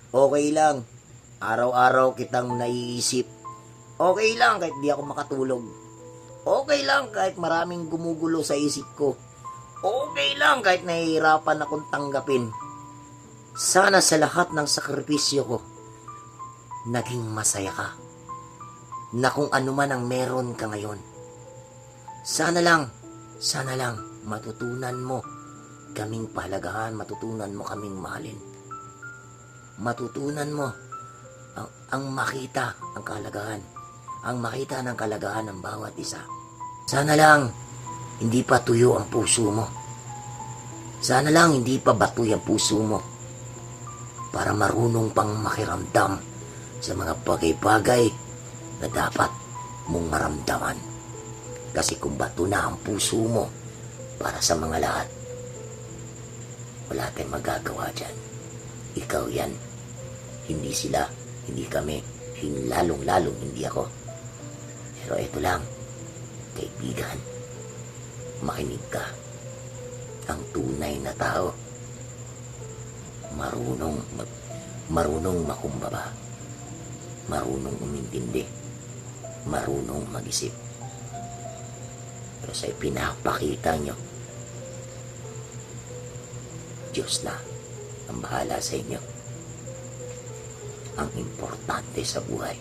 Okay lang. Araw-araw kitang naiisip. Okay lang kahit di ako makatulog. Okay lang kahit maraming gumugulo sa isip ko. Okay lang kahit nahihirapan akong tanggapin. Sana sa lahat ng sakripisyo ko, naging masaya ka. Na kung ano man ang meron ka ngayon. Sana lang, matutunan mo kaming pahalagahan, matutunan mo kaming mahalin. Matutunan mo ang makita ang kalagahan, ang makita ng kalagahan ng bawat isa. Sana lang, hindi pa tuyo ang puso mo. Sana lang, hindi pa batoy ang puso mo para marunong pang makiramdam sa mga bagay-bagay na dapat mong maramdaman. Kasi kung bato na ang puso mo para sa mga lahat, wala tayong magagawa dyan. Ikaw yan. Hindi sila, hindi kami, lalong-lalong hindi ako. Pero ito lang, kaibigan, makinig ka. Ang tunay na tao, marunong makumbaba, marunong umintindi, marunong mag-isip. Pero sa ipinapakita nyo, Diyos na ang bahala sa inyo. Ang importante sa buhay,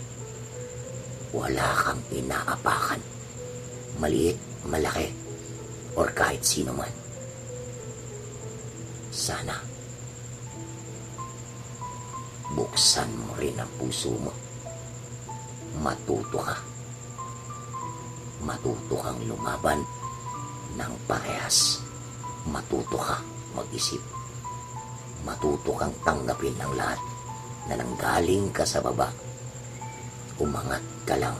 wala kang inaapakan, maliit, malaki, or kahit sino man. Sana buksan mo rin ang puso mo. Matuto kang lumaban ng parehas. Matuto ka mag-isip. Matuto kang tanggapin ang lahat na nanggaling ka sa baba. Umangat ka lang,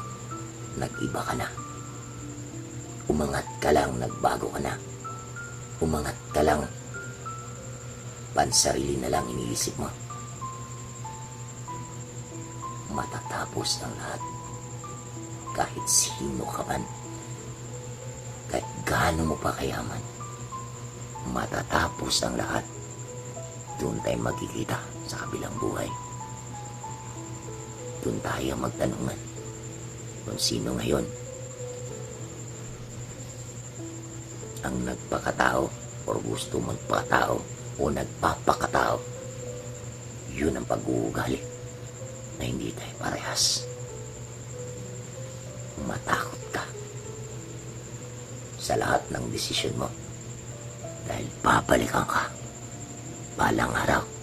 nag-iba ka na. Umangat ka lang, nagbago ka na. Umangat ka lang, pansarili na lang iniisip mo. Matatapos ang lahat. Kahit sino ka man, kahit gaano mo pa kayaman, matatapos ang lahat. Doon tayo magkikita sa kabilang buhay. Doon tayo magtanungan kung sino ngayon ang nagpakatao o gusto magpakatao o nagpapakatao. Yun ang pag-uugali na hindi tayo parehas. Matakot ka sa lahat ng desisyon mo dahil babalikan ka balang araw.